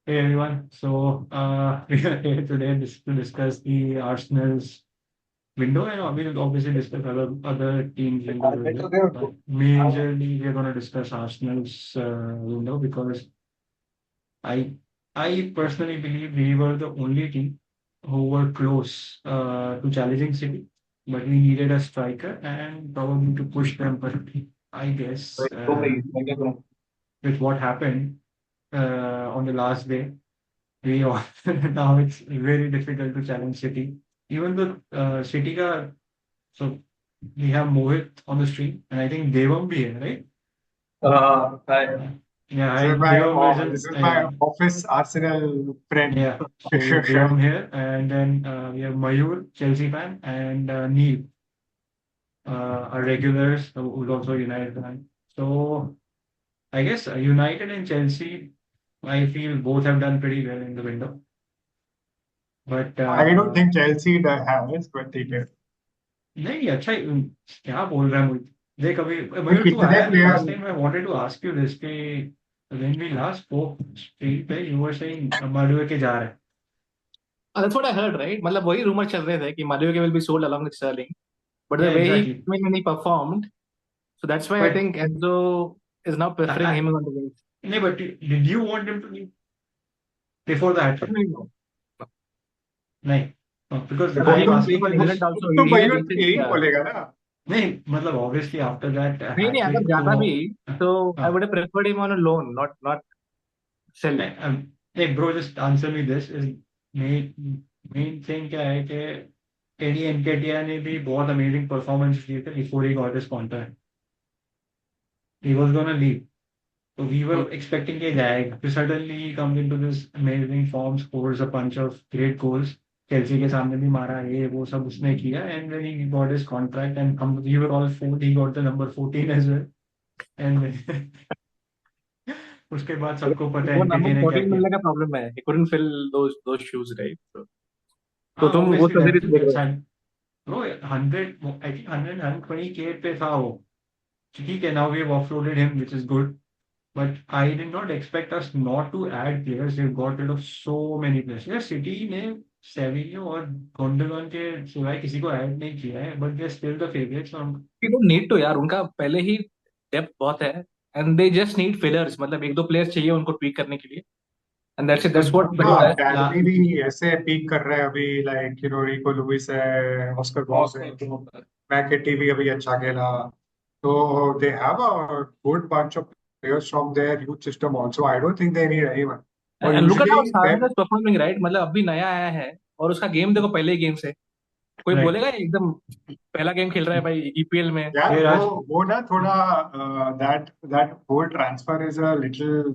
Hey everyone. We are here today to discuss the Arsenal's window, and we'll obviously discuss other teams' windows as well. But majorly, we're going to discuss Arsenal's window because I I personally believe we were the only team who were close to challenging City, but we needed a striker and probably to push them. But I guess with what happened on the last day. We all now it's very difficult to challenge City. Even the City ka, so we have Mohit on the stream, and I think Devam bhi hai, right? Hi. Yeah, I Devam is This in, is my office Arsenal friend. yeah. So we have Devam here, and then we have Mayur, Chelsea fan, and Neil, our regulars who's also a United fan. So I guess United and Chelsea, I feel both have done pretty well in the window. But I don't think Chelsea has, but ठीक है. नहीं अच्छा क्या बोल रहा है मुझे देख अभी तो मयूर तू कितने आया नहीं last player time I wanted to ask you this कि when we last spoke street पे यू वर सेइंग माडुएके जा रहा है That's what I heard, right? मतलब वही rumor चल रहे थे कि Madueke will be sold along with Sterling. But the या way he exactly came in and he performed, so that's why I but think Enzo is now preferring him on the wings. नहीं but did you want him to leave before the hattrick Definitely no. नहीं because Before I he am comes to asking for you this England also, तो he मयूर he तो said यही बोलेगा ना. नहीं मतलब ऑब्वियसली आफ्टर दैट नहीं नहीं अगर हैट्रिक जाता तो भी तो I हाँ would have preferred him on a loan, not sell. नहीं नहीं bro just answer me this is main main thing क्या है कि एडी एनकेटिया ने भी बहुत अमेजिंग परफॉर्मेंस दिए थे before he got his contract he was gonna leave so we were expecting a lag. So suddenly he comes into this amazing form, scores a bunch of great goals. Chelsea के सामने भी मारा ये वो सब उसने किया and then he got his contract and we were all fooled. He got the number 14 as well. And उसके बाद सबको पता है वो एनकेटी नंबर ने क्या 14 किया. मिलने का प्रॉब्लम है. He couldn't fill those shoes, right? तो हाँ तुम वो obviously सर्जरी that देख रहे that's हो. bro 100 I think 120K पे था वो. ठीक है now we have offloaded him which is good. But I did not expect us not to add players. They've got rid of so many players. यार city ने सेविन्यो और गोंडोगन के सिवाय किसी को ऐड नहीं किया है but they still the favourites on. You don't need to यार, उनका पहले ही डेप्थ बहुत है. And they just need fillers, मतलब एक दो प्लेयर्स चाहिए उनको ट्वीक करने के लिए. And that's it, that's but what bro better हाँ, है. ला गैलरी भी ऐसे पीक कर रहे हैं अभी, लाइक रिको लुइस है, ऑस्कर बॉस है, मैकेटी भी अभी अच्छा खेला. तो they have a good bunch of players from their youth system also. I don't think they need anyone. और and look at how usually Savage is performing, right? मतलब अभी नया आया है और उसका गेम देखो, पहले ही गेम से कोई राइट बोलेगा एकदम पहला गेम खेल रहा है भाई ईपीएल में. यार ये वो राज वो ना थोड़ा that that whole transfer is a little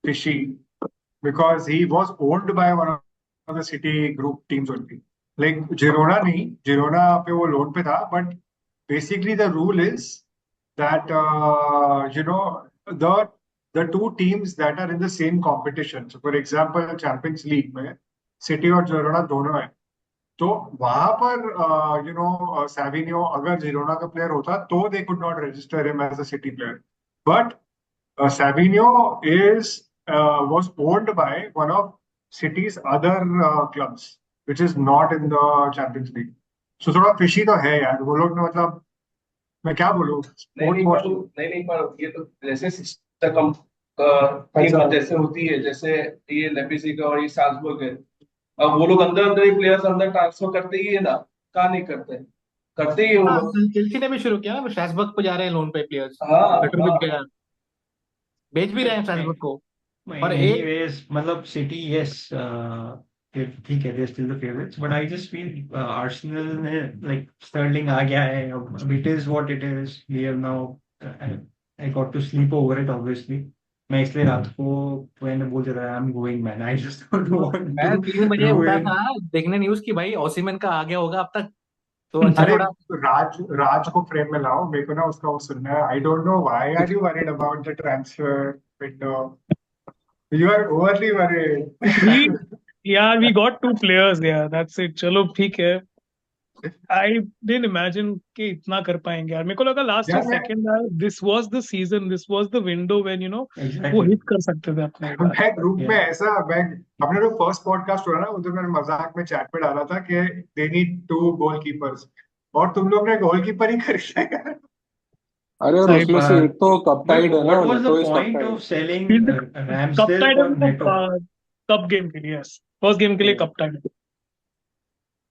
fishy because he was owned by one of the City group teams only. Like Girona नहीं, Girona पे वो लोन पे था, but basically the rule is that the the two teams that are in the same competition. So for example, Champions League में City और Girona दोनों है. तो वहां पर सैविनियो अगर जिरोना का प्लेयर होता तो they could not register him as a City player. But Savinio is was owned by one of City's other clubs, which is not in the Champions League. So थोड़ा fishy तो है यार वो लोग ने. मतलब मैं क्या बोलूँ, नहीं पर ये तो जैसे सिस्टम कई बात जैसे होती है, जैसे ये लेपिसी का और ये साल्जबर्ग है. अब वो लोग अंदर अंदर ही प्लेयर्स अंदर ट्रांसफर करते ही है ना. कहाँ नहीं करते, करते ही है वो हाँ लोग. चेल्सी ने भी शुरू किया ना, स्ट्रासबर्ग को जा रहे हैं लोन पे प्लेयर्स. हाँ पेट्रोविच हाँ. गया, बेच भी रहे हैं स्ट्रासबर्ग को. और एक एनीवेज मतलब सिटी यस ठीक है they still the favourites but I just feel Arsenal ने लाइक स्टर्लिंग आ गया है अब it is what it is we have now I got to sleep over it obviously. मैं इसलिए रात को मैंने बोल दिया I am going man I just don't want मैं टू 3 बजे उठा रूइन. था देखने न्यूज की भाई ओसिमन का आ गया होगा अब तक, तो अच्छा अरे थोड़ा. राज राज को फ्रेम में लाओ, मेरे को ना उसका वो सुनना है. I don't know why are you worried about the transfer window. You are overly worried. We, yeah, we got two players. Yeah, that's it. चलो ठीक है. आई डिडंट इमेजिन कि इतना कर पाएंगे यार. मेरे को लगा लास्ट यार या सेकंड यार this was the season, this was the window when वो Exactly. हिट कर सकते थे अपना एक बार. मैं ग्रुप में Yeah. ऐसा मैं अपने जो फर्स्ट पॉडकास्ट हो रहा ना उधर मैंने मजाक में चैट पे डाला था कि दे नीड 2 गोलकीपर्स और तुम लोग ने गोलकीपर ही खरीदा है. अरे और सही उसमें बात. से एक तो कप But टाइड है ना, what was the Neto is cup point tied. of selling cup Ramsdale tied for है Neto? कप गेम के लिए. यस, फर्स्ट गेम के लिए तो कप टाइड.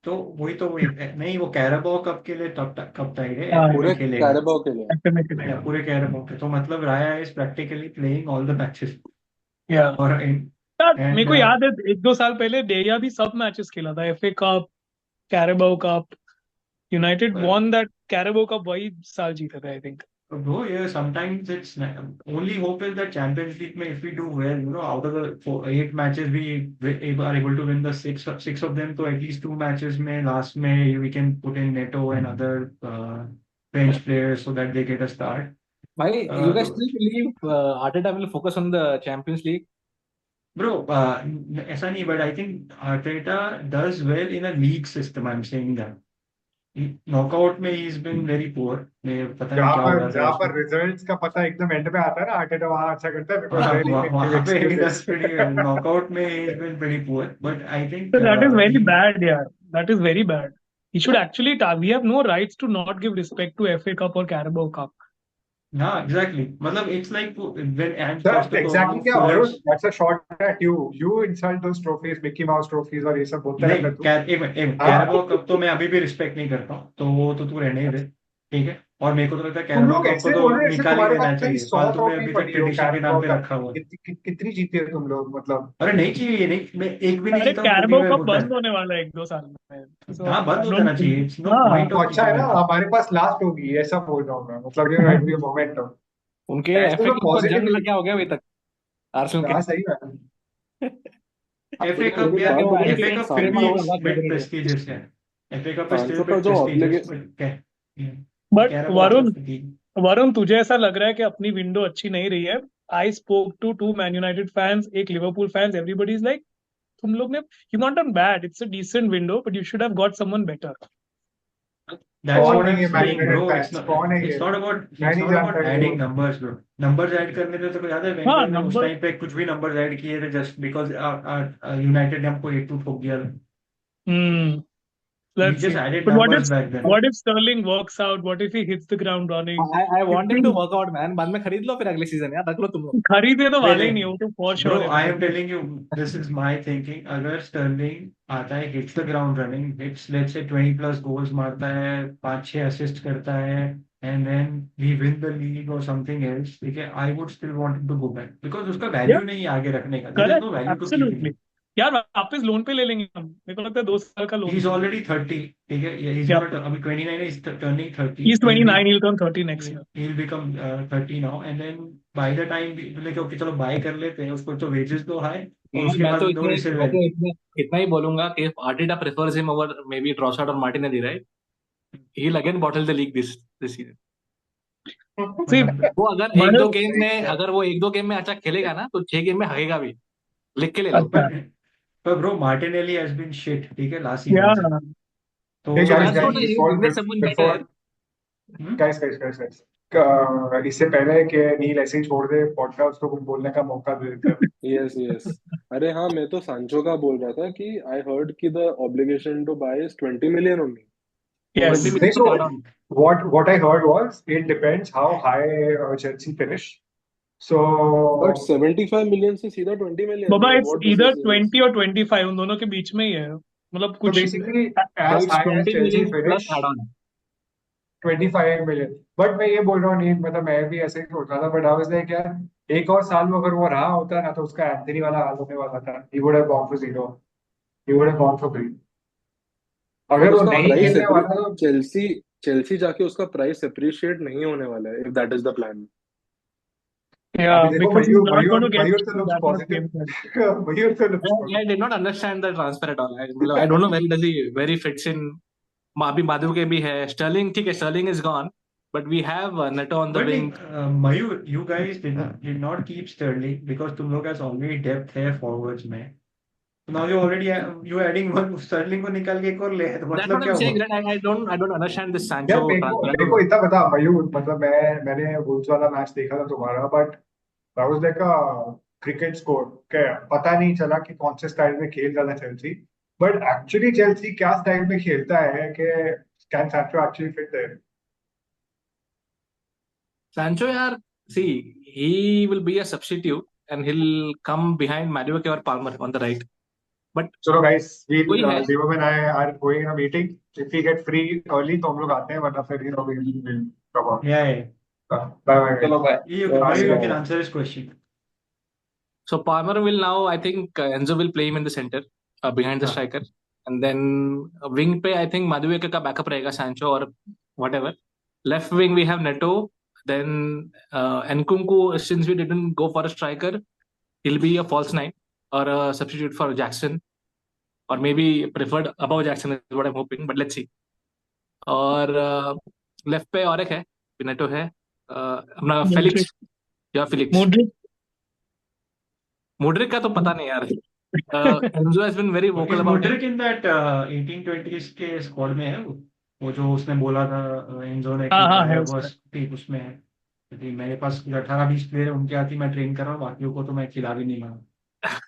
तो वही नहीं, वो कैराबाओ कप के लिए कप टाइड है, हाँ, एफए पूरे में खेलेगा. कैरेबाओ के लिए. ऐसे में खेलेगा. या पूरे कैराबाओ के, तो मतलब राया is practically playing all the matches. या और यार मेरे एंड को याद है 1-2 साल पहले डेया भी सब मैचेस खेला था. FA cup, कैरेबाओ cup. United von that कैरेबाओ cup वही साल जीते थे I think. bro, yeah, sometimes it's only hope is that Champions League may, if we do well, out of the 8 matches we are able to win the six of them, so at least 2 matches may last may we can put in Neto and other bench players so that they get a start. भाई, you guys So, still believe Arteta will focus on the Champions League? bro, ऐसा नहीं, but I think Arteta does well in a league system. I'm saying that knockout में ही is been very poor. मैं पता नहीं क्या हो रहा था जहाँ उसको. पर रिजल्ट्स का पता एकदम एंड में आता है ना आर्टेटा वहां अच्छा करता है बिकॉज देयर ही मेक वहां पे ही एक्सक्यूजेस. दस pretty नॉकआउट में ही is been pretty poor, but I think So that is very bad, yeah. That is very bad. He should actually. We have no rights to not give respect to FA Cup or Carabao Cup. हाँ, exactly. मतलब it's like when and That's first of exactly all क्या Fulham's. Varun, that's a shot at you. You insult those trophies, Mickey Mouse trophies और ये सब बोलता नहीं, रहता है तू. एक मिनट, हाँ, कैराबाओ कप तो मैं अभी भी रिस्पेक्ट नहीं करता हूँ, तो वो तो तू रहने ही दे. ठीक है. और मेरे को तो लगता है तुम कैराबाओ लोग कप को ऐसे तो बोल रहे हो जैसे निकाल ही तुम्हारे देना पास कई चाहिए, 100 फालतू में ट्रॉफी अभी तक पड़ी हो ट्रेडिशन के नाम कैरबो पे कप. रखा हुआ है. कितनी जीती है तुम लोग मतलब. अरे नहीं चाहिए, नहीं, मैं एक भी नहीं अरे जीता हूँ तो भी कैरबाओ मैं कप बोलता बंद है. होने वाला है 1-2 साल में. So हाँ, बंद I हो don't जाना चाहिए. think. इट्स नो हाँ, पॉइंट तो ऑफ अच्छा है कीपिंग ना इट. हमारे पास लास्ट होगी ऐसा बोल रहा हूँ मैं मतलब ये इट बी मोमेंटम. उनके ऐसे एफए तो कप का जंग पॉजिटिव. लगा हो गया अभी तक आर्सेनल के. हाँ सही है. एफए मुझे कप एक यार, बात बताओ, एफए कप फिर भी होगा बिट क्रेडिट. प्रेस्टिजियस है. एफए कप इज स्टिल फ्रांसो का बिट जो प्रेस्टिजियस, ऑब्लिगेशन. बट क्या बट कैराबाओ वरुण, कप. तुझे ऐसा लग रहा है कि अपनी विंडो अच्छी नहीं रही है? I spoke to 2 Man United fans, एक Liverpool fans. Everybody is like तुम लोग ने you not done bad, it's a decent window but you should have got someone better. That's कौन what है I'm ये man saying, United bro. Fans कौन है It's ये. not about मैं it's नहीं not जानता about इनको. adding numbers, bro. Numbers add करने थे तो याद है हाँ, वेंगर ने उस नंबर. टाइम पे कुछ भी नंबर्स ऐड किए थे जस्ट बिकॉज यूनाइटेड ने हमको 8-2 ठोक दिया था. Hmm. We Let's just see. added But numbers back then. what if Sterling works out? What if he hits the ground running? I want him to work out, man. बाद में खरीद लो फिर अगले सीजन यार, रख लो तुम लोग. खरीदे तो नहीं वाले ही नहीं नहीं, वो तो फॉर ब्रो, श्योर आई है. Am telling you, this is my thinking. अगर स्टर्लिंग आता है, hits the ground running, hits let's say 20 plus goals मारता है, 5-6 असिस्ट करता है, and then we win the league और समथिंग एल्स, ठीक है, I would still want to go back because उसका या वैल्यू नहीं है आगे रखने का. There is correct, no value to keeping absolutely. Him. यार वापस लोन पे ले लेंगे हम. मेरे को लगता है 2 साल का ही लोन इज पे. ऑलरेडी 30, ठीक है, ही इज या नॉट अभी 29 है, is turning 30. he's 29, he'll turn 30 next year. he'll become 30 now, and then by the time like okay चलो बाय कर लेते हैं उसको, तो वेजेस तो हाई और उसके मैं बाद तो नो रीसेल मैं वैल्यू. तो इतना ही बोलूंगा कि Arteta prefers him over maybe Trossard और Martinelli, right? He will again bottle the league this season. See, मतलब वो Manu, अगर वो एक दो गेम में अच्छा खेलेगा ना तो 6 गेम में हगेगा भी. लिख के ले लो. अच्छा, पर bro, Martinelli has been shit, ठीक है, लास्ट सीजन से. yeah. तो Hey So guys, that's what I guys, mean. Bring someone before better. guys, इससे पहले कि नील ऐसे ही छोड़ दे पॉडकास्ट को कुछ बोलने का मौका दे देते हैं. Yes yes. अरे हाँ, मैं तो सांचो का बोल रहा था कि आई हर्ड कि the obligation to buy is 20 million only. 20 Yes. नहीं million तो to add on. what I heard was it depends how high Chelsea finish. So but 75 million से सीधा 20 मिलियन, बाबा, मतलब it's what either business is this? 20 और 25, उन दोनों के बीच में ही है. मतलब so कुछ basically So as it's high as 20 Chelsea million plus finish add on. 25 million. But मैं ये बोल रहा हूँ नहीं मतलब मैं भी ऐसे ही सोच रहा था बट आई वाज लाइक यार एक और साल में अगर वो रहा होता ना तो उसका एंथनी वाला हाल होने वाला था. He would have gone for zero. He would have gone for free. But अगर वो उसका नहीं प्राइस खेलने वाला तो चेल्सी चेल्सी जाके उसका प्राइस अप्रिशिएट नहीं होने वाला है, if that is the plan. yeah, अभी देखो because he's not going to get मयूर तो looks that much positive. game time. मयूर तो looks positive. I did not understand the transfer at all. I don't know where he fits in. अभी माधुके भी है. Stirling ठीक है, Stirling is gone, but we have Neto on the But wing. Mayur, you guys did not keep Sterling because तुम लोग guys already depth है forwards में. Now you already you adding one Sterling को निकाल के एक और ले, तो That's मतलब what क्या I'm saying. हुआ? That I don't understand this यार Sancho transfer. मेरे को इतना पता मयूर, मतलब मैंने वुल्व्स वाला मैच देखा था तुम्हारा, but I was like cricket score क्या पता नहीं चला कि कौन से स्टाइल में खेल रहा था चेल्सी, बट एक्चुअली चेल्सी क्या स्टाइल में खेलता है कि can Sancho actually fit there? Sancho, yaar, see, he will be a substitute and he'll come behind Madueke or Palmer on the right. But चलो गाइस, वील वही है, Devam and I are going in a meeting, if we get free early तो हम लोग आते हैं, वरना फिर will come on. Yeah. Bye bye चलो guys. Bye. You, Bye. maybe you can answer this question. so Palmer will now, I think Enzo will play him in the center behind the हाँ. striker. And then wing pe, I think Madueke ka backup rahega, Sancho or whatever. Left wing, we have Neto. Then Nkunku, since we didn't go for a striker, he'll be a false nine or a substitute for Jackson. Or maybe preferred above Jackson is what I'm hoping, but let's see. और left पे और एक है, पिनेटो है, अपना Modric. Felix या Felix. Modric. Modric का तो पता नहीं यार। Enzo has been very Is vocal about Modric in that 1820s के स्क्वाड में है वो जो उसने बोला था एंजो ने कि हाँ है मैं उसमें। बस ठीक उसमें है, क्योंकि मेरे पास 18-20 प्लेयर है, उनके आती मैं ट्रेन कर रहा हूँ, बाकियों को तो मैं खिला भी नहीं रहा।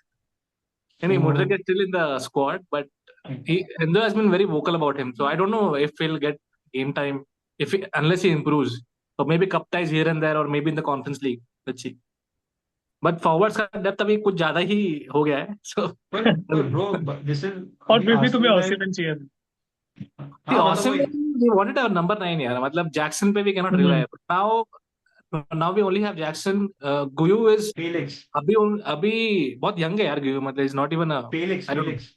नहीं, So, Modric is still in the squad but Enzo has been very vocal about him, so I don't know if he'll get game time if unless he improves, or maybe cup ties here and there or maybe in the conference league, let's see. But forwards का depth अभी कुछ ज्यादा ही हो गया है, सो but bro, this is और अभी फिर भी तुम्हें आर्सेनल में, ऑसिमन चाहिए। हाँ मतलब ऑसम वही we wanted our number 9 यार, मतलब जैक्सन पे we cannot rely, but now we only have Jackson. Guyu is Felix, अभी बहुत यंग है यार गुयू, मतलब is not even a, Felix, I don't know. Felix.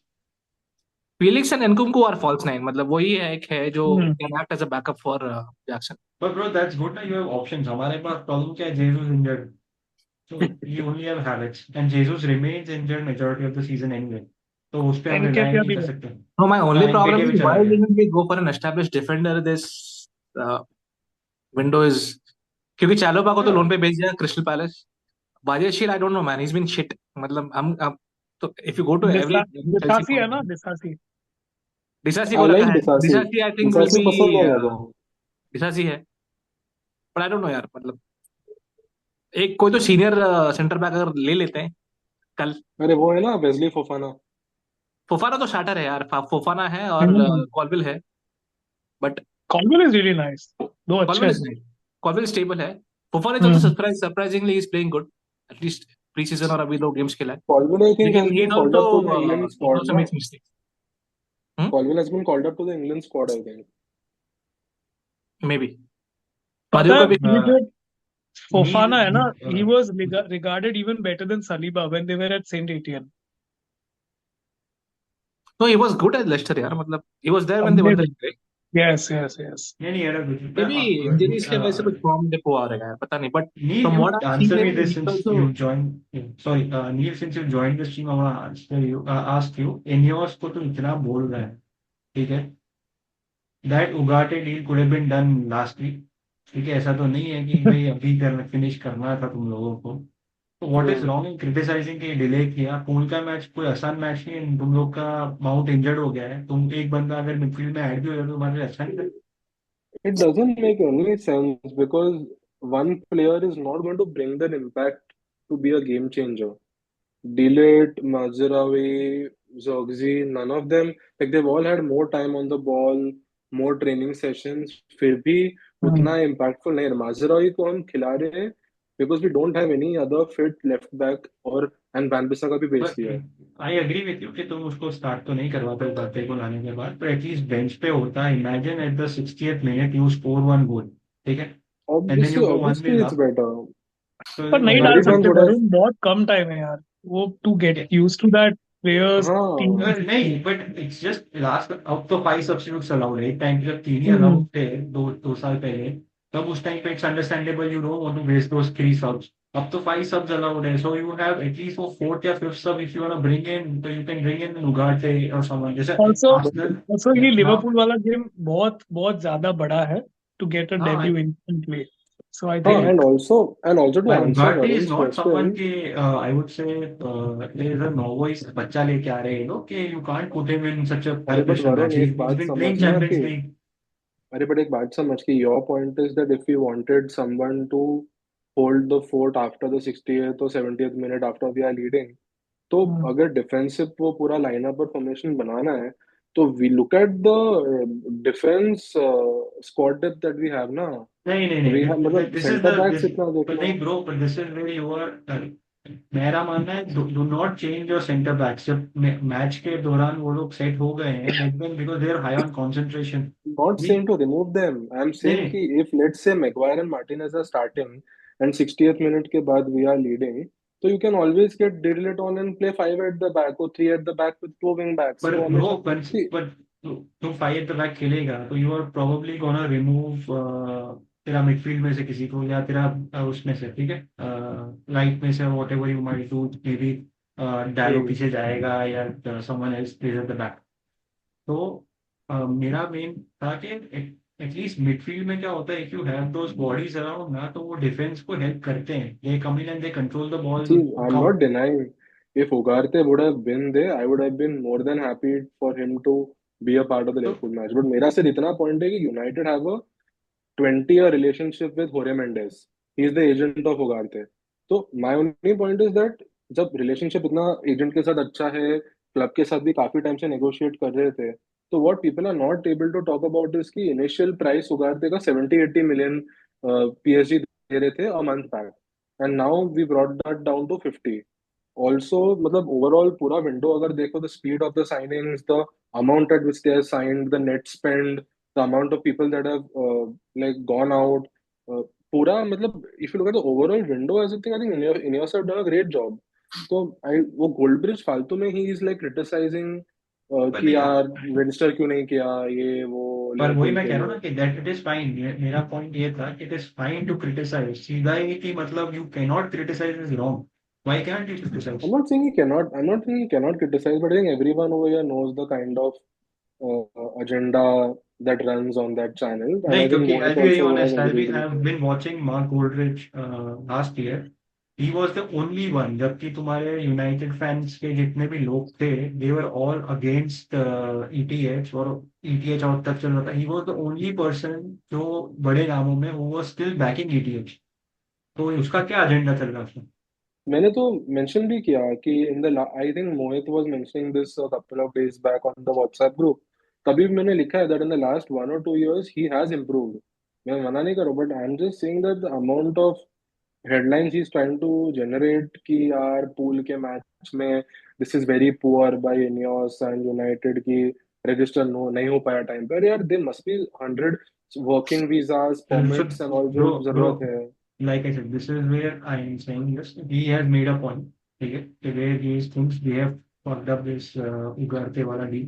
Felix and Nkunku are false nine, मतलब वही है, एक है जो hmm. Can act as a backup for Jackson. But bro, that's good ना, you have options. हमारे पास प्रॉब्लम क्या है, Jesus injured, so you only have Havertz and Jesus remains injured majority of the season anyway, तो उस पे हम rely एनकेटिया नहीं भी कर है। सकते। No, my only हाँ, problem एनकेटिया भी is why चला गया। didn't we go for an established defender this uh, window is, क्योंकि चालोबा को तो लोन पे भेज दिया क्रिस्टल पैलेस। बाजेशील I don't know man, he is been shit, मतलब हम तो if you go to every Chelsea Disasi है ना, डिसासी। डिसासी I को रखा like है, Disasi. डिसासी I think will Disasi पसंद है बी, मेरे को। डिसासी है, बट आई डोंट नो यार, मतलब एक कोई तो सीनियर सेंटर बैक अगर ले लेते हैं कल। अरे वो है ना वेस्ली फोफाना। फोफाना तो स्टार्टर है यार, फोफाना है और हम्म। कॉलविल है, बट कॉलविल इज रियली नाइस, दो अच्छे कॉलविल हैं। इज नाइस, कॉलविल स्टेबल है। Fofana is hmm. Also surprisingly is playing good, at least pre season और अभी 2 गेम्स खेला है, Colvin I think लेकिन has been called up to the England he squad also ना। makes mistakes, Colvin has been called up to the England squad I think. May be. पता माधव है का भी ये जो फोफाना है ना, नील he was regarded even better than Saliba when they were at Saint Etienne. no, he was good at Leicester यार, मतलब he was there when they won the Amazing. league, right? Yes, yes, yes. नहीं era good. Maybe injuries के वजह से कुछ form dip हुआ रहेगा यार, पता नहीं, but Neil, from you what I've seen answer me him, this he's since also, you joined. Sorry, Neil, since you joined the stream, I want to answer you. Ask you. Ineos को तो इतना बोल रहा है, ठीक है? That Ugarte deal could have been done last week. ठीक है, ऐसा तो नहीं है कि भाई अभी फिनिश करना था तुम लोगों को। तो what is wrong in criticising कि डिले किया? पूल का मैच कोई आसान मैच नहीं है, तुम लोग का माउंट इंजर्ड हो गया है, तुम एक बंदा अगर मिडफील्ड में ऐड भी हो जाए तो तुम्हारे लिए अच्छा नहीं लगता। It doesn't make any sense because one player is not going to bring that impact to be a game changer. Delete, Mazraoui, Zogzi, none of them, like they've all had more time on the ball, more training sessions, फिर भी उतना impactful नहीं है। Mazraoui को हम खिला रहे हैं because we don't have any other fit left back और and Van Bissaka भी बेच बट दिया है। आई एग्री विथ यू कि तुम उसको स्टार्ट तो नहीं करवाते उगाते को लाने के बाद, पर एटलीस्ट बेंच पे होता है। Imagine at the 60th minute you score one goal, ठीक है, and then you go one Obviously will it's up, better. तो पर नहीं डाल Everyone सकते would have वरुण, बहुत कम टाइम है यार वो to get used to that players team. हाँ नहीं, बट इट्स जस्ट लास्ट, अब तो 5 सब्स्टिट्यूट्स अलाउड है, एक टाइम पे जब 3 ही हम्म। अलाउड थे, दो साल पहले, तब उस टाइम पे it's understandable, you don't want to waste those 3 subs. अब तो 5 सब्स अलाउड है, सो यू हैव एटलीस्ट वो फोर्थ या fifth sub, if you want to bring in, तो you can bring in Ugarte और समवन जैसे also Arsenal. ये now Liverpool वाला गेम बहुत बहुत ज्यादा बड़ा है टू गेट अ हाँ, debut in play. So I हाँ, think and also to But answer Ugarte is Varun's not someone question, I would say there is a novice बच्चा लेके आ रहे हैं ये लोग कि you can't put him in such a high अरे but pressure match. Varun एक He's बात been playing समझना Champions कि League. अरे but एक बात समझ कि your point is that if we wanted someone to hold the fort after the 60th or 70th minute after we are leading, तो अगर डिफेंसिव वो पूरा लाइनअप और फॉर्मेशन बनाना है तो we look at the defence squad depth that we have ना नहीं नहीं वी नहीं हैव मतलब this is centre the backs this इतना देख but लो नहीं bro but this is where you are मेरा मानना है do not change your center backs जब मैच के दौरान वो लोग सेट हो गए हैं let them because they are high on concentration. Not नहीं saying to remove them I am नहीं सेइंग नहीं कि if let's say Maguire and Martinez are starting and 60th minute के बाद वी आर लीडिंग तो you can always get de Ligt on and play five at the back और three at the back with two wing backs पर वो bro हमेशा See, पर तुम five at the back खेलेगा तो you are probably gonna remove तेरा midfield में से किसी को या तेरा उसमें से ठीक है राइट में से what ever you might do may be डालो हम्म, पीछे जाएगा या someone else pledge eight the back. तो मेरा मेन था कि एटलीस्ट मिडफील्ड में क्या होता है if you have those bodies around ना तो वो डिफेंस को हेल्प करते हैं they come in and they control the ball. See, I'm not denying if Ugarte would have been there, I would have been more than happy for him to be a part of the तो Liverpool match. But मेरा सिर्फ इतना point है कि United have a 20-year relationship with Jorge Mendes. He is the agent of Ugarte. तो my only point is that जब relationship इतना agent के साथ अच्छा है, club के साथ भी काफी टाइम से negotiate कर रहे थे, तो what people are not able to talk about is कि initial price Ugarte का 70-80 million PSG दे रहे थे a month back. And now we brought that down to 50. Also, मतलब overall पूरा window अगर देखो the speed of the signings, the amount at which they have signed, the net spend, the amount of people that have like gone out, uh, पूरा मतलब if you look at the overall window as a thing, I think Ineos have done a great job. तो वो Goldbridge फालतू में he is like criticizing पर कि नहीं यार register क्यों नहीं किया ये वो पर वही लिवरपूल मैं के कह रहा हूँ लिए ना कि दैट इट इज फाइन. मेरा पॉइंट ये था कि it is fine to criticise. सीधा ही कि मतलब you can not criticise is wrong. Why cannot you I'm criticise? not saying he cannot. I'm not saying he cannot criticize, but I think everyone over here knows the kind of agenda that runs on that channel, and I नहीं think क्योंकि Mohit I'll be very also has honest, agreed with I've been watching Mark Goldrich last year. He was the only one. जबकि तुम्हारे United fans के जितने भी लोग थे they were all against ETH और ETH और तक चल रहा था. He was the only person जो बड़े नामों में who was still backing ETH. तो उसका क्या एजेंडा चल रहा था? मैंने तो मेंशन भी किया कि in the I think Mohit was mentioning this couple of days back on the WhatsApp group तभी मैंने लिखा है that in the last 1 or 2 years he has improved मैं मना नहीं कर रहा but I am just saying that the amount of headlines he is trying to generate कि यार पूल के मैच में this is very poor by Ineos and United की रजिस्टर नो नहीं हो पाया टाइम पर यार they must be 100 working visas So, permits and all जो जरूरत bro, है like I said, this is where I am saying this. He has made a point. ठीक है, कि where these things they have fucked up this उगारते वाला deal.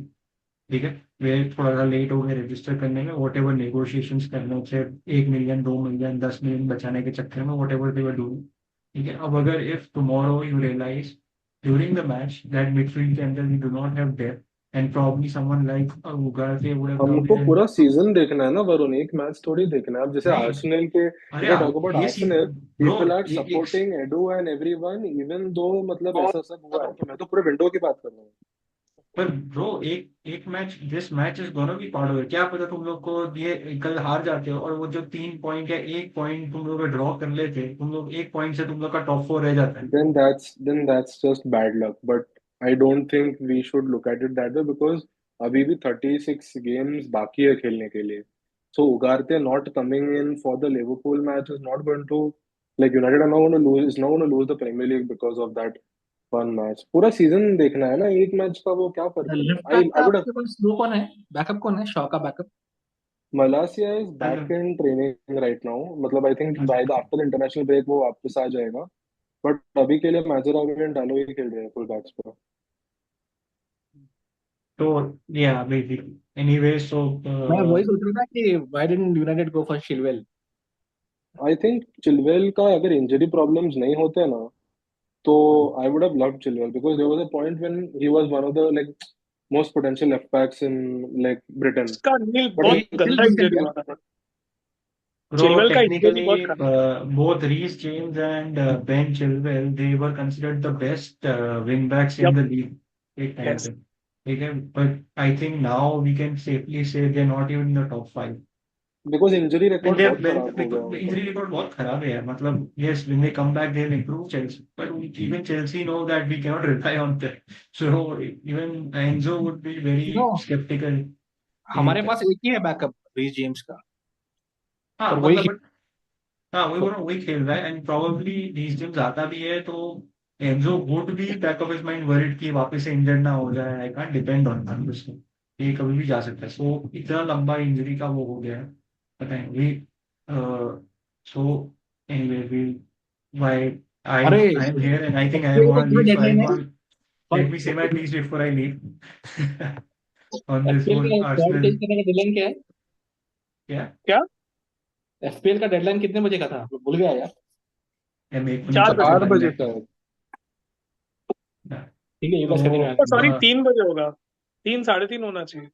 ठीक है, वे थोड़ा सा लेट हो गए रजिस्टर करने में. वॉट एवर नेगोशिएशन करने थे 1 मिलियन 2 मिलियन 10 मिलियन बचाने के चक्कर में whatever they were doing. ठीक है, अब अगर if tomorrow you realise during the match that midfield के अंदर we do not have depth and probably someone like Ugarte would have come हमको इन. पूरा सीजन देखना है ना वरुण एक मैच थोड़ी देखना है अब जैसे नहीं, आर्सेनल के अरे इफ आई टॉक अबाउट ये सी आर्सेनल ब्रो पीपल आर एक supporting edu and everyone even though मतलब ऐसा सब हुआ है तो मैं तो पूरे विंडो की बात कर रहा हूँ पर ब्रो एक एक match this match is gonna be part of it. क्या पता तुम लोग को ये कल हार जाते हो और वो जो 3 पॉइंट या 1 पॉइंट तुम लोग ड्रॉ कर लेते तुम लोग 1 पॉइंट से तुम लोग का टॉप 4 रह जाता है. then that's just bad luck but I don't think we should look at it that way because अभी भी 36 गेम्स बाकी है खेलने के लिए so उगारते not coming in for the Liverpool match is not going to like United are not going to lose is not going to lose the Premier League because of that one match पूरा season देखना है ना एक match का वो क्या फर्क left पड़ेगा बैक आई का वुड आपके पास वो कौन है? बैकअप कौन है? शॉ का backup? Malacia is hello. Back in training right now मतलब I think by the after the international break वो वापस आ जाएगा बट अभी के लिए माजरावी एंड डालो ही खेल रहे हैं फुल बैक्स पे तो या बेसिकली एनीवे सो मैं वही सोच रहा था कि why didn't United go for Chilwell? I think Chilwell का अगर इंजरी प्रॉब्लम्स नहीं होते ना तो I would have loved Chilwell because there was a point when he was one of the like most potential left backs in like Britain उसका नील but बहुत still गंदा डिसेंट इंजरी यार. हुआ था. Bro, चिलवेल का इंजरी technically, बहुत खराब both Reece James and Ben Chilwell, they were considered the best wing backs है. in Yep. the league एक time Yes. पे. ठीक है, but I think now we can safely say they're not even in the top five. Because injury And record they बहुत खराब हो गया because the उनका. injury record बहुत खराब है यार. मतलब yes, when they come back they'll improve Chelsea, but even Chelsea know that we cannot rely on them. So even Enzo would be very no, skeptical. हमारे पास एक ही है बैकअप रीस जेम्स का, हाँ और वही मतलब हाँ वही बोल रहा हूँ, वही खेल रहा है एंड प्रोबेबली these games आता भी है तो Enzo would be back of his mind worried कि वापस से इंजर्ड ना हो जाए. I can't depend on that उसको, ये कभी भी जा सकता है. सो इतना लंबा इंजरी का वो हो गया है पता है we. So anyway we why I अरे I am here and I think I FPL का वांट टू कितना लीव, सो आई डेडलाइन है? वांट और let me say my piece before I leave on this FPL whole का squad Arsenal. Change करने का deadline क्या है? क्या क्या? FPL का डेडलाइन कितने बजे का था, भूल गया यार। है मेरे को नहीं 4 पता बजे. 4 भाई बजे मैं. शायद. ठीक है, यू गाइस तो कंटिन्यू। सॉरी 3 बजे होगा. 3 3:30 होना चाहिए.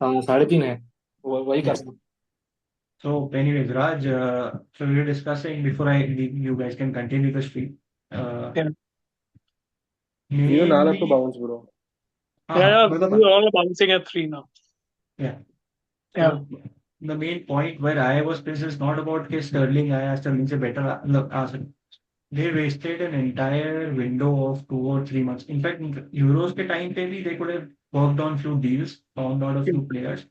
हाँ, 3:30 है, वही कर yeah. सकते. So, anyways, Raj, so we were discussing before I leave, you guys can continue the stream. Uh, Yeah. Even I'll have to mainly, bounce, bro. हाँ Yeah, हाँ yeah, we मतलब are all bouncing at 3 now. yeah. Yeah. So the main point where I was pissed is not about कि Sterling आया, Sterling से better look they wasted an entire window of 2 or 3 months. In fact, Euros के time पे भी they could have worked on few deals, found out a few players,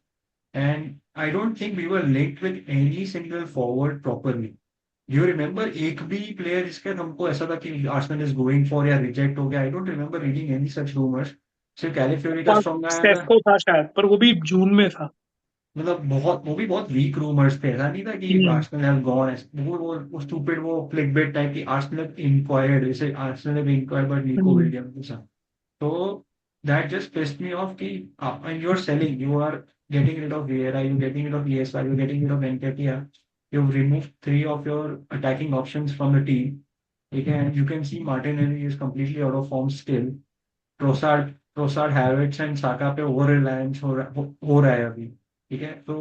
and I don't think we were linked with any single forward properly. You remember एक भी player जिसका हमको ऐसा था कि आर्सेनल इज गोइंग फॉर या reject हो गया? I don't remember reading any such rumours. सिर्फ कैलिफियोरी का स्ट्रॉन्ग आया था. सेस्को था शायद, पर वो भी जून में था. मतलब बहुत वो भी बहुत वीक रूमर्स थे. ऐसा नहीं था कि हम्म. Arsenal have gone. वो स्टूपिड वो क्लिकबेट टाइप की आर्सेनल इंक्वायर्ड, जैसे Arsenal have inquired by Nico hmm. Williams के साथ. तो that just pissed me off कि and you are selling, you are getting rid of Vieira, you getting rid of ESR, you getting rid of Nketiah. You've removed 3 of your attacking options from the team. Again, you can see Martinelli is completely out of form still. Trossard, Havertz and Saka पे over reliance हो रहा है अभी. ठीक है, तो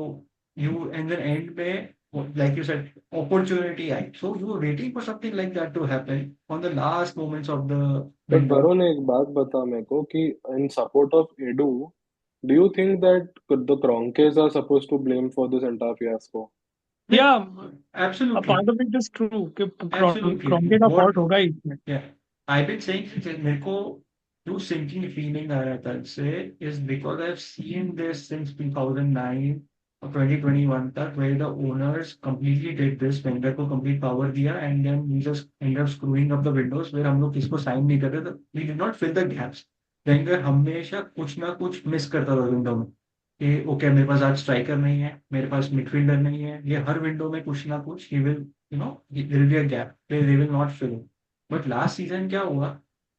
you and then end में like you said opportunity I, so you were waiting for something like that to happen on the last moments of the But window. Varun, एक बात बता मेरे को कि in support of Edu, do you think that the Kroenkes are supposed to blame for this entire fiasco? Yeah, a Absolutely, part of it is true कि absolutely. क्रॉन्के का What fault होगा ही इसमें. Yeah, I've been saying since मेरे को जो sinking feeling आ रहा था इससे is because I've seen this since 2009 or 2021 तक, where the owners completely did this. Wenger को complete power दिया and then we just ended up screwing up the windows where हम लोग किसको sign नहीं करते थे. We did not fill the gaps. Wenger हमेशा कुछ ना कुछ मिस करता था विंडो में कि ओके मेरे पास आज स्ट्राइकर नहीं है, मेरे पास मिडफील्डर नहीं है. ये हर विंडो में कुछ ना कुछ ही will there will be a gap they will not fill. But last season क्या हुआ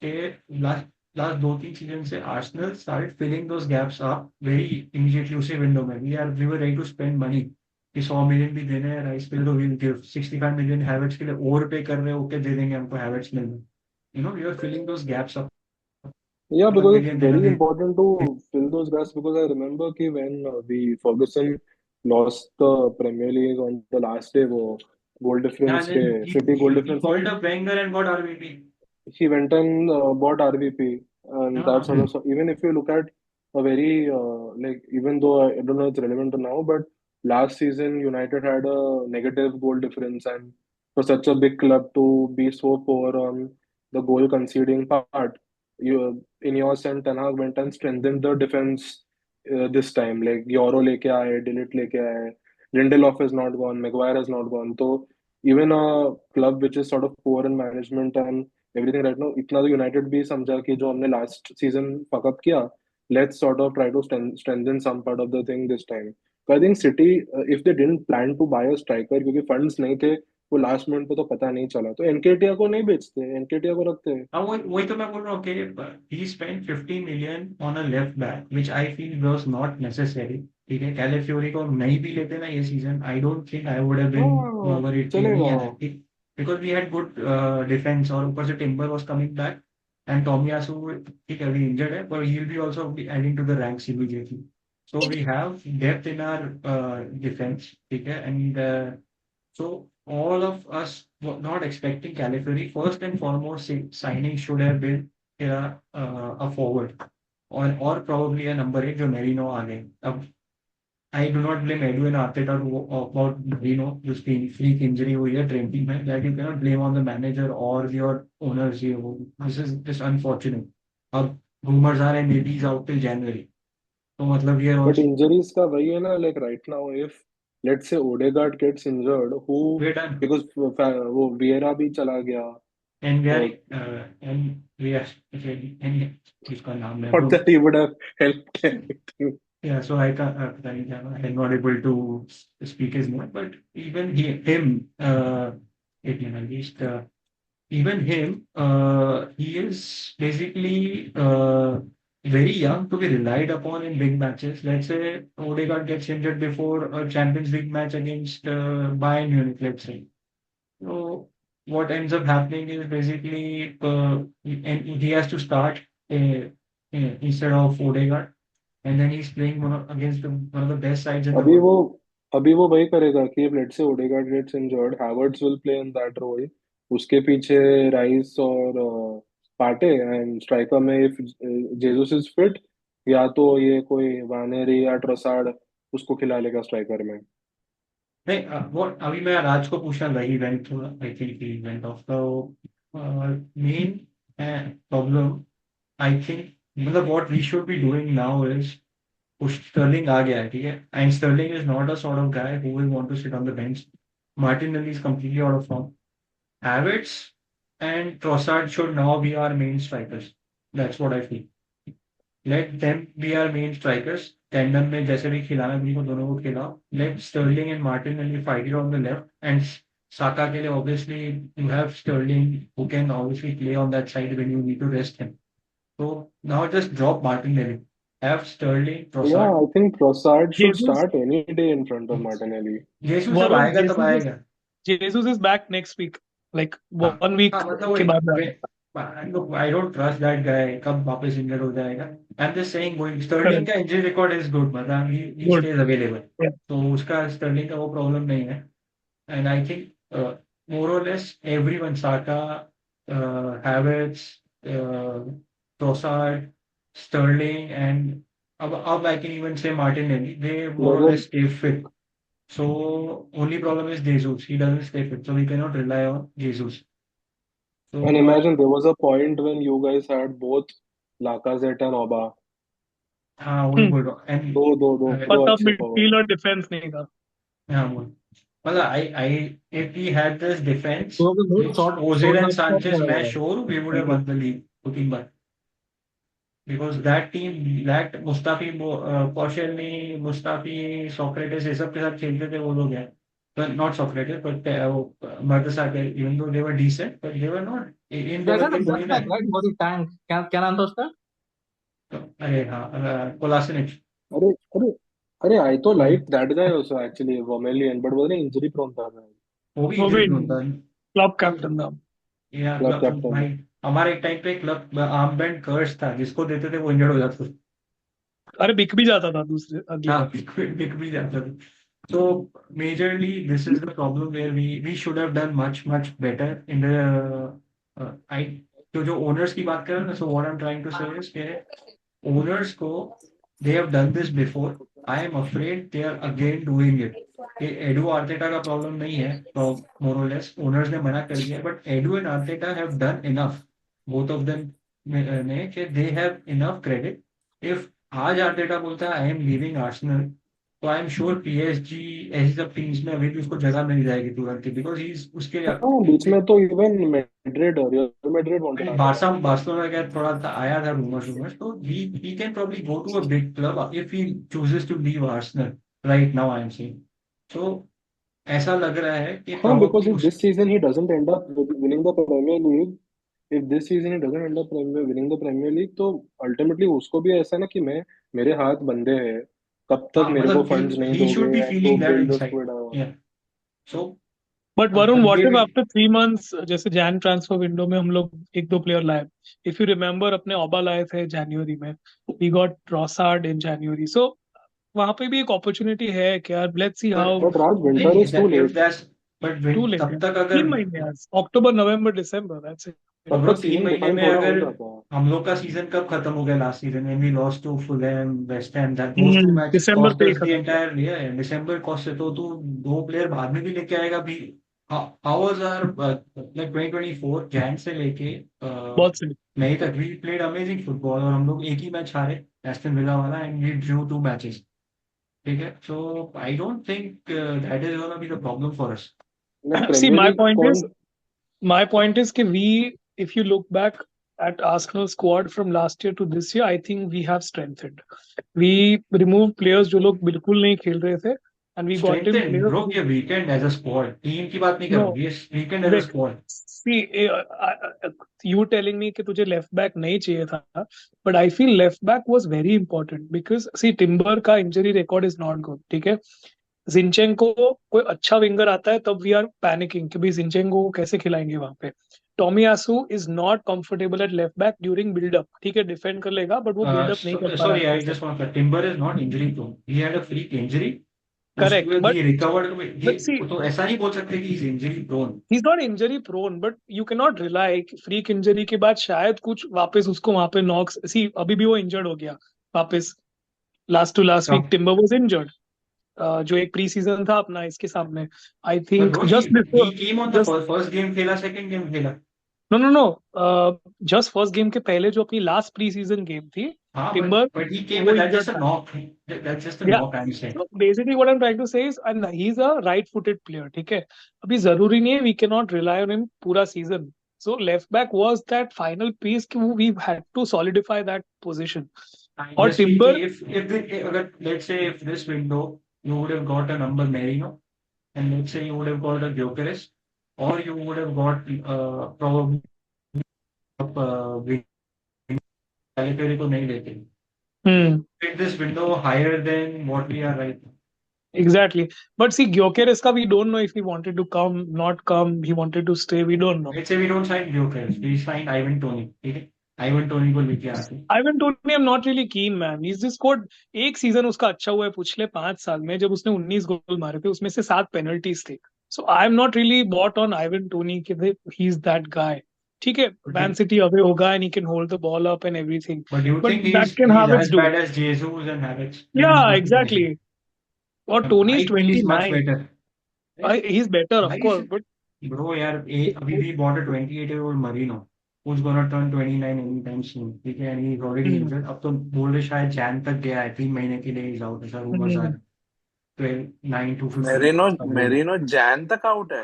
कि लास्ट लास्ट 2-3 सीजन से Arsenal started filling those gaps up very immediately उसी विंडो में. We were ready to spend money कि 100 million भी देने हैं राइस के लिए तो विल गिव 65 मिलियन हैवर्ट्स के लिए ओवर पे कर रहे हो, ओके दे देंगे हमको हैवर्ट्स मिल में. We are filling those gaps up. Yeah, मतलब because it's मिलियन देना very दे. important to fill those gaps because I remember कि when we Ferguson lost the Premier League on the last day, वो goal And difference then के City goal he difference में called up Wenger and got RVP. he went and bought RVP and that हाँ sort of stuff. Even if you look at a very like even though I don't know it's relevant to now, but last season United had a negative goal difference, and for such a big club to be so poor on the goal conceding part, you in your sense Ten Hag went and strengthened the defense this time. Like Euro लेके आए, Delete लेके आए, Lindelof is not gone, Maguire is not gone. So even a club which is sort of poor in management and everything right now इतना तो United भी समझा कि जो हमने लास्ट सीजन फकअप किया, let's sort of try to strengthen some part of the thing this time. I think City if they didn't plan to buy a striker क्योंकि funds नहीं थे, वो लास्ट मिनट पे तो पता नहीं चला, तो एनकेटिया को नहीं बेचते, एनकेटिया को रखते हैं. हाँ वही तो मैं बोल रहा हूँ कि he spent 50 million on a left back which I feel was not necessary. ठीक है, कैलिफियोरी को नहीं भी लेते ना ये season, I don't think I would have been हाँ, वरीड कि नहीं चलेगा. है because we had good defense और ऊपर से timber was coming back and टॉमियासू ठीक है अभी इंजर्ड है but he'll be also be adding to the ranks immediately. So we have depth in our defense, okay, and so all of us were not expecting Califury. First and foremost, signing should have been a forward or probably a number 8 जो merino आ गए. अब I do not blame Edu and Arteta about Marino जिसकी freak injury हुई है training में. That you cannot blame on the manager or your owners. ये वो. This is just unfortunate. अब rumors are and maybe he's out till January. तो मतलब ये But also injuries का वही है ना, like right now, if let's say Odegaard gets injured, who we're done. because वो Vieira भी चला गया, And we are और and we are and इसका नाम है not वो. that he would have helped anything. Yeah, so I can't, पता नहीं क्या I'm not able to speak his name, but even him, एक minute at least, even him, he is basically very young to be relied upon in big matches. Let's say Odegaard gets injured before a Champions League match against Bayern Munich, let's say. So what ends up happening is basically, and he has to start instead of Odegaard, and then he's playing against one of the best sides in the अभी world. वो अभी वो वही करेगा कि if let's say Odegaard gets injured, Havertz will play in that role. उसके पीछे rice और पाटे, एंड स्ट्राइकर में if जेसस इज फिट, या तो ये कोई वानेरी या ट्रोसार्ड उसको खिला लेगा स्ट्राइकर में. नहीं वो अभी मैं राज को पूछा वही event I think event of the main problem I think मतलब what we should be doing now is Sterling आ गया है ठीक है and Sterling is not a sort of guy who will want to sit on the bench Martinelli is completely out of form Havertz and Trossard should now be our main strikers that's what I feel let them be our main strikers tandem में जैसे भी खिलाना भी को दोनों को खिलाओ let Sterling and Martinelli fight it on the left and Saka के लिए obviously you have Sterling who can obviously play on that side when you need to rest him so now just drop Martinelli. Have Sterling, Yeah, Trossard. I think Trossard should Jesus, start any day in front of Martinelli. Jesus जब Varun, आएगा तब आएगा. Jesus is back next week, like हाँ 1 week हाँ मतलब के बाद. look, I don't trust that guy. कब वापस इंजर्ड हो जाएगा? I'm just saying Sterling Correct. का injury record is good. मतलब he Good. stays available. Yeah. तो उसका Sterling का वो problem नहीं है. And I think more or less everyone Saka, Havertz, Trossard, Sterling, and up I can even say Martinelli. They more or less stay fit. So only problem is Jesus. He doesn't stay fit, so we cannot rely on Jesus. So And imagine there was a point when you guys had both Lacazette and Oba. हाँ वही बोल रहा हूँ. And दो पर तब अच्छे midfield forward. और defense नहीं था. हाँ बोल. मतलब I if we had this defense, So the which sort Ozil and of Sanchez, मैं sure we would have won the league 2-3 बार. Because that team, that Mustafi Koscielny Mustafi Sokratis ये सब के साथ खेलते थे वो लोग हैं. But not Socrates, but Mertesacker, even though they were decent, but they were not in the There's a level left back, right? Was it Tank? क्या नाम था उसका? अरे हाँ Kolasinac. अरे अरे अरे, I तो liked that guy also actually, Vermaelen, but वो ना injury prone था. वो भी वो भी injured होता है. club captain था. या Club captain. भाई हमारे एक टाइम पे क्लब आर्मबैंड कर्स था जिसको देते थे वो इंजर्ड हो जाता था. अरे बिक भी जाता था दूसरे अगले. हाँ बिक भी जाता था. So majorly this is the problem where we should have done much better in the I तो जो owners की बात करें ना so what I'm trying to say is कि owners को they have done this before. I am afraid they are again doing it. कि edu Arteta का प्रॉब्लम नहीं है तो more or less owners ने मना कर दिया but edu and Arteta have done enough both of them ने कि they have enough credit. If आज आर्टेटा बोलता है आई एम लीविंग आर्सेनल तो आई एम श्योर पीएसजी ऐसी सब टीम्स में अभी भी उसको जगह मिल जाएगी तुरंत बिकॉज ही उसके हाँ, बीच में तो इवन मैड्रिड और रियल मैड्रिड वांटेड बार्सिलोना का थोड़ा सा आया था रूमर्स तो he can probably go to a big club if he chooses to leave Arsenal right now I am saying so ऐसा लग रहा है कि हाँ, because probably if this season he doesn't end up winning the Premier League, if this season he doesn't end up winning the Premier League, तो ultimately उसको भी ऐसा ना कि मेरे हाथ बंधे हैं, कब तक मेरे को मतलब फंड्स नहीं he should be दोगे तो feeling that build the inside squad out. yeah so But Varun, what if maybe after 3 months, जैसे जैन ट्रांसफर विंडो में हम लोग एक दो प्लेयर लाए, इफ यू रिमेम्बर अपने ओबा लाए थे जनवरी में, we got Trossard in January. So वहां पे भी एक अपॉर्चुनिटी है कि यार let's see how But Raj, winter नहीं is too if late. that's but too when late है। तब तक 3 अगर महीने यार, October November December, that's it. तब ब्रो तक 3 season महीने define में थोड़ा हो अगर जाता है। हम लोग का सीजन कब खत्म हो गया last season when we lost to Fulham West Ham that those two matches December cost पे ही us the खत्म हुआ। entire year दिसंबर कॉस्ट से तो तू दो प्लेयर बाद में भी लेके आएगा भी how was our like 2024 Jain से लेके बहुत सही। मई तक we played amazing football और हम लोग एक ही मैच हारे एस्टन विला वाला and we drew 2 matches ठीक है so I don't think that is gonna be the problem for us Like See, Premier League कौन my point is कि if you look back at Arsenal squad from last year to this year, I think we have strengthened. We removed players जो लोग बिल्कुल नहीं खेल रहे थे, and we got in strengthen players bro who, ये weekend as a squad team की बात नहीं कर रहा no, हूँ ये weekend as a देख, squad see, you telling me कि तुझे लेफ्ट बैक नहीं चाहिए था, but I feel left back was very important because see Timber का injury record is not good, ठीक है। जिंचेंको कोई अच्छा विंगर आता है तब वी आर पैनिकिंग कि भाई जिंचेंको को कैसे खिलाएंगे वहां पे। Tomiyasu is not comfortable at left back during buildup, ठीक है डिफेंड कर लेगा बट वो बिल्डअप नहीं कर पा रहा sorry है I अच्छे से। just want to Timber is not injury prone he had a freak injury उसके करेक्ट, बाद बट he recovered ये सी तो ऐसा नहीं बोल सकते कि he's injury prone he is not injury prone, but you can not rely freak injury के बाद शायद कुछ वापस उसको वहां पे नॉक्स, सी अभी भी वो इंजर्ड हो गया वापस। लास्ट टू लास्ट वीक हाँ टिम्बर वाज इंजर्ड, जो एक प्री सीजन था अपना इसके सामने, I but think bro just he before, came on the first game खेला second game खेला no no no, just first game के पहले जो अपनी लास्ट प्री सीजन गेम थी हाँ टिम्बर, but he came वो but that's injured just a था। knock that's just a या knock I'm saying so basically what I'm trying to say is and he is a right footed player, ठीक है। अभी जरूरी नहीं है we cannot rely on him पूरा season. So left back was that final piece कि वो we had to solidify that position। I और just feel टिम्बर, कि if the अगर let's say if this window you would have got a number Merino and let's say you would have got a Gyökeres or you would have got probably Calipari को नहीं लेते fit this window higher than what we are right now. exactly, but see Gyökeres का we don't know if he wanted to come not come, he wanted to stay, we don't know। Let's say we don't sign Gyökeres, we sign Ivan Toney, ठीक है? Ivan Toney को लेके आते हैं। Ivan Toney I'm not really keen man, he's just scored एक season उसका अच्छा हुआ है पिछले 5 साल में जब उसने 19 गोल मारे थे उसमें से 7 पेनल्टीज थे। So I'm not really bought on Ivan Toney कि he's that guy, ठीक है। मैन सिटी अवे होगा and he can hold the ball up and everything, But do you but think that he's can he's Havertz as do? bad as Jesus and Havertz? Yeah, exactly, और Tony I is feel he's much 29, better. he's better of Why course, is but bro यार अभी we bought a 28-year-old Marino who's gonna turn 29 anytime soon, ठीक है? And he's already hmm, injured. अब तो बोल रहे शायद जैन तक गया है 3 महीने के लिए he's out ऐसा rumors आ रहा हम्म, है 12 9 to 15 मेरिनो का बोल मेरिनो जैन तक आउट है।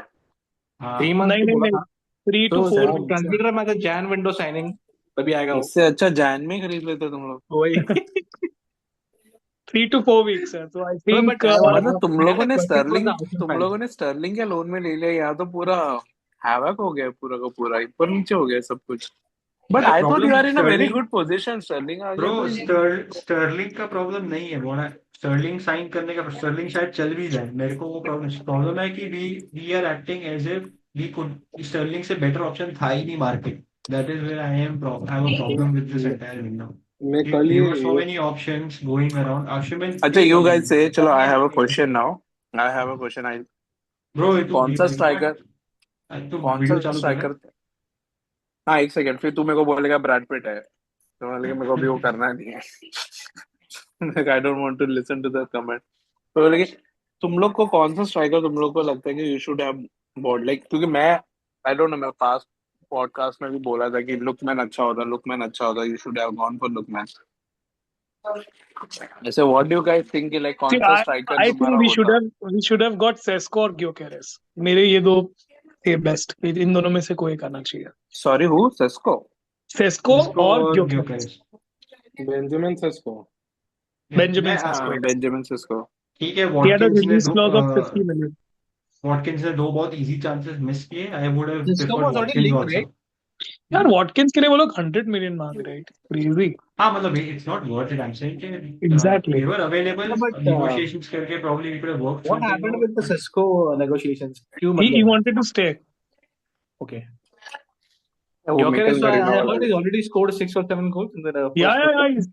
हाँ 3 months नहीं तो नहीं बोला नहीं, था 3 to तो 4 यार वीक्स है। कंसीडर मैं जैन विंडो साइनिंग तभी आएगा वो। इससे अच्छा जैन में खरीद लेते तुम लोग। वही 3 to 4 weeks है, तो आई बट थिंक मतलब तुम we had लोगों a ने question for the Sterling Arsenal तुम fans. लोगों ने स्टर्लिंग के लोन में ले लिया, यहाँ तो पूरा हैवक हो गया, पूरा का पूरा ऊपर नीचे हो गया सब कुछ। बट यार I thought you problem are in a very Sterling good position, Sterling आ ब्रो गया तो स्टर्लिंग का प्रॉब्लम नहीं है बोला स्टर्लिंग साइन करने का स्टर्लिंग शायद चल भी जाए मेरे को वो प्रॉब्लम है कि we are acting as if we could Sterling से बेटर ऑप्शन था ही नहीं market that is where I have a problem with this entire window मैं कल देयर वर सो ये मेनी ऑप्शंस गोइंग अराउंड आशुमिन अच्छा यू गाइस से चलो I have a question now. I have a question. I bro तू कौन सा स्ट्राइकर तू कौन सा वीडियो चालू कर रहा स्ट्राइकर हाँ एक सेकंड, फिर तू मेरे को बोलेगा ब्रैड पिट है तो मैं लेकिन मेरे को अभी वो करना नहीं है। I don't want to listen to the comment. तो लेकिन तुम लोग को कौन सा स्ट्राइकर तुम लोग को लगता है कि you should have bought, like क्योंकि मैं आई डोंट नो, मैं पास्ट पॉडकास्ट में भी बोला था कि लुकमैन अच्छा होता, you should have gone for Lookman. ऐसे what do you guys think, like See, कौन सा स्ट्राइकर I तुम्हारा think होता? we should have got Sesko और Gyökeres। मेरे ये दो थे बेस्ट, इन दोनों में से कोई एक आना चाहिए। Sorry who? सेस्को? सेस्को इसको और और Gyökeres, Gyökeres Benjamin Sesko. Benjamin मैं सेस्को। Benjamin Sesko. ठीक है He had a वॉटकिंस ने release clause of 50 million। Watkins ने दो बहुत इजी चांसेस मिस किए आई would have Cisco preferred was already Watkins linked, also right? यार वॉटकिंस के लिए वो लोग 100 million मांग रहे हैं, क्रेजी। हाँ मतलब it's not worth it I am saying कि Exactly। they were available No, but negotiations करके probably we could have worked what something happened out with the Cisco negotiations? क्यों He मतलब? wanted to stay। Okay. वो Gyökeres, Mikel I merino I वाला heard है। he's already scored 6 or 7 goals in the Yeah, first yeah, football. yeah,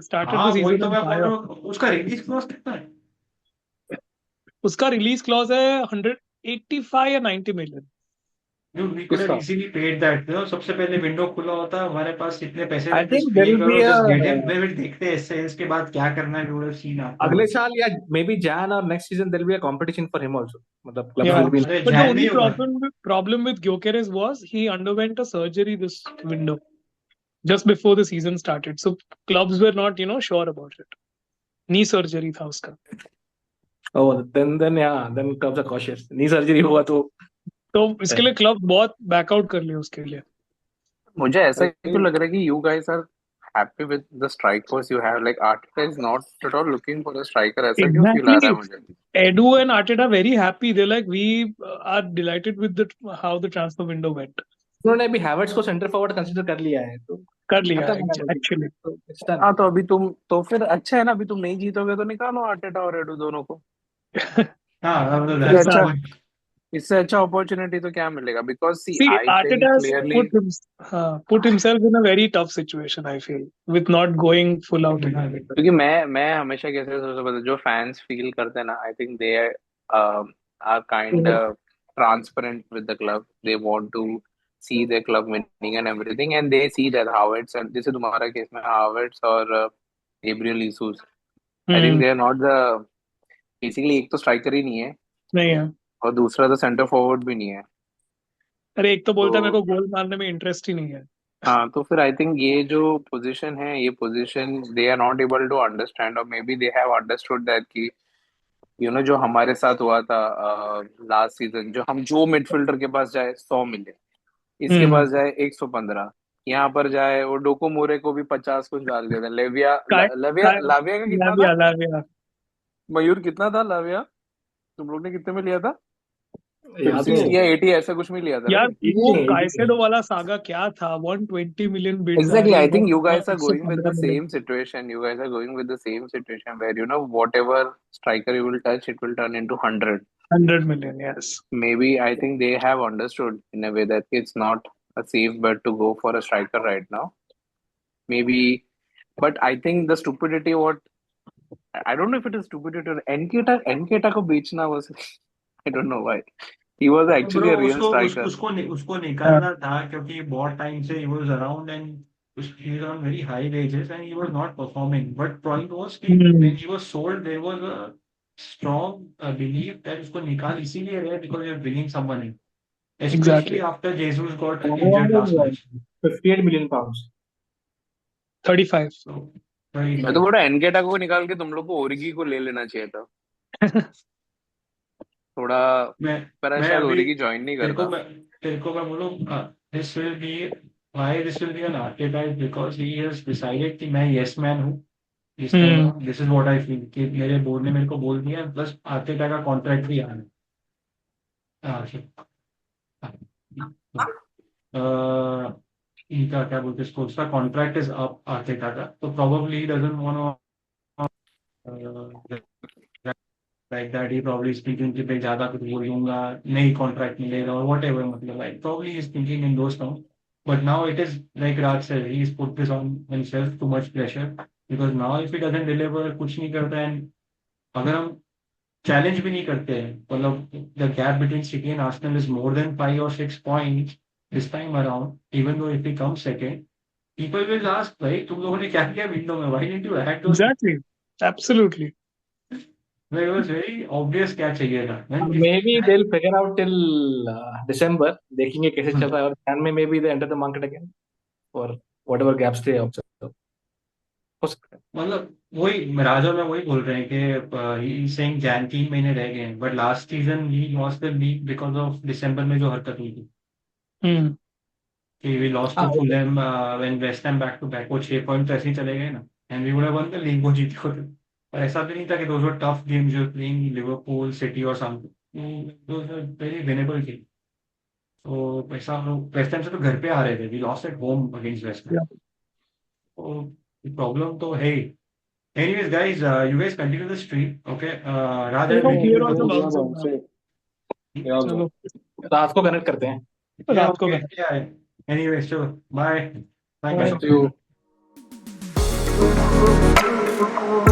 started हाँ the वही season तो on मैं बोल fire. रहा हूँ, उसका रिलीज क्लॉज कितना है? उसका रिलीज क्लॉज है 185 या 90 million. Dude, we could have किसका? easily paid that. You know, सबसे पहले विंडो खुला होता, हमारे पास इतने पैसे I रहते, think पे there will करो, be just get a him, फिर देखते हैं इसके बाद क्या करना है, we would have seen अगले afterwards. साल या maybe Jan or next season there will be a competition for him also. मतलब clubs Yeah, will be. अरे but the जैन only नहीं होगा. problem with Gyökeres was he underwent a surgery this window just before the season started. So clubs were not, sure about it. Knee surgery था उसका. Oh, then yeah, then clubs are cautious. Knee surgery हुआ तो तो इसके लिए club बहुत backout कर लिए उसके लिए. मुझे ऐसा I ही तो think लग रहा है कि you guys are happy with the strikers you have. Like Arteta is not at all looking for a striker. ऐसा क्यों feel आ रहा है Exactly. मुझे? Edu and Arteta are very happy. They're like, we are delighted with how the transfer window went. उन्होंने अभी Havertz को centre forward consider कर लिया है तो कर लिया खत्म है ना लॉजिक. actually. तो it's done. हाँ तो अभी तुम तो फिर अच्छा है ना, अभी तुम नहीं जीतोगे तो निकालो आर्टेटा और एडू दोनों को. हाँ मतलब इससे that's the अच्छा point. इससे अच्छा अपॉर्चुनिटी तो क्या मिलेगा? Because see See, I think Arteta has clearly, put himself in a very tough situation, I feel, with not going full out in it. क्योंकि मैं हमेशा कैसे सोचता पता जो फैंस फील करते हैं ना, I think they are kind transparent with the club. They want to see the club winning and everything, and they see that Havertz, and जैसे तुम्हारा केस में हावर्ट्स और Gabriel Jesus, I think hmm. They are not the, basically एक तो striker ही नहीं है नहीं है. और दूसरा तो सेंटर फॉरवर्ड भी नहीं है. अरे एक तो बोलता है मेरे तो को गोल मारने में इंटरेस्ट ही नहीं है. हाँ तो फिर आई थिंक ये जो पोजीशन है, ये position they are not able to understand, और maybe they have understood that कि जो हमारे साथ हुआ था लास्ट सीजन, जो मिडफील्डर के पास जाए 100 मिले, इसके हम्म. पास जाए 115, यहाँ पर जाए वो डोको मोरे को भी 50 कुछ डाल दिया था. काय लाविया काय लाविया का कितना था? लाविया लाविया. मयूर कितना था लाविया? तुम लोग ने कितने में लिया था? याद नहीं 60 या है. 80 ऐसा कुछ में लिया था, यार राइट? वो ये काइसेडो वाला सागा क्या था. 120 मिलियन बिड्स आ Exactly. रही I है. think you guys are going with the 115 million. same situation. You guys are going with the same situation where, whatever striker you will touch, it will turn into 100. 100 million. Yes. Maybe I think they have understood in a way that it's not a safe bet to go for a striker right now. Maybe, but I think the stupidity, I don't know if it is stupidity or Nketa को बेचना was, I don't know why. He was actually bro a real striker. उसको हाँ. निकालना था क्योंकि बहुत time से he was around and he was on very high wages and he was not performing. But point was कि हम्म. when he was sold, there was a strong belief that उसको निकाल इसीलिए रहे because you're bringing someone in, especially Exactly. after Jesus got injured last match. 58 million pounds. 35. So मैं तो 35. बोला एनकेटा को निकाल के तुम लोग को ओरिगी को ले लेना चाहिए था थोड़ा, मैं पर मैं शायद अभी ओरिगी ज्वाइन नहीं तेरे को करता. मैं तेरे को मैं बोलूँ this will be why this will be an archetype because he has decided कि मैं yes man हूँ इस टाइम हम्म. ना. This is what I feel कि मेरे बोर्ड ने मेरे को बोल दिया प्लस आर्टेटा का कॉन्ट्रैक्ट भी आना है. इनका क्या बोलते हैं इसको, उसका कॉन्ट्रैक्ट इज अप आर्टेटा का, तो probably doesn't want like that. He probably speaking कि मैं ज्यादा कुछ बोलूंगा नहीं कॉन्ट्रैक्ट मिलेगा और वट एवर, मतलब like probably is thinking in those terms. But now it is like Raj said, he's put this on himself, too much pressure. Because now if he doesn't deliver, कुछ नहीं करता है, अगर हम challenge भी नहीं करते हैं, मतलब the gap between city and Arsenal is more than 5 or 6 points this time around, even though if he come second, people will ask भाई तुम लोगों ने क्या किया विंडो में, why didn't you add those. Exactly. Absolutely. It was very obvious क्या चाहिए था. Maybe they'll figure out till December. देखेंगे कैसे चल रहा है और Jan में maybe they enter the market again for whatever gaps they observe. हो सकता है. मतलब वही राजा में वही बोल रहे हैं कि ही सेइंग जैन 3 महीने रह गए हैं, but last season he lost the league because of December में जो हरकत हुई थी हम्म. कि वी लॉस्ट हाँ, to Fulham when West Ham back to back, वो 6 पॉइंट तो ऐसे ही चले गए ना, and we would have won the league, वो जीते होते. पर ऐसा भी नहीं था कि those were tough games you playing Liverpool City और something, those were very winnable game. तो ऐसा वेस्ट हैम से तो घर पे आ रहे थे, we lost at home against West Ham. Yeah. तो प्रॉब्लम तो है ही. Anyways, guys, you guys continue the stream, okay? Raj, I चलो will here leave also it. yeah, bouncing man, now. same. Yeah, चलो रात को कनेक्ट करते हैं. रात को Okay, yeah. Anyways, so bye. Thank you Bye. so see you. much. है।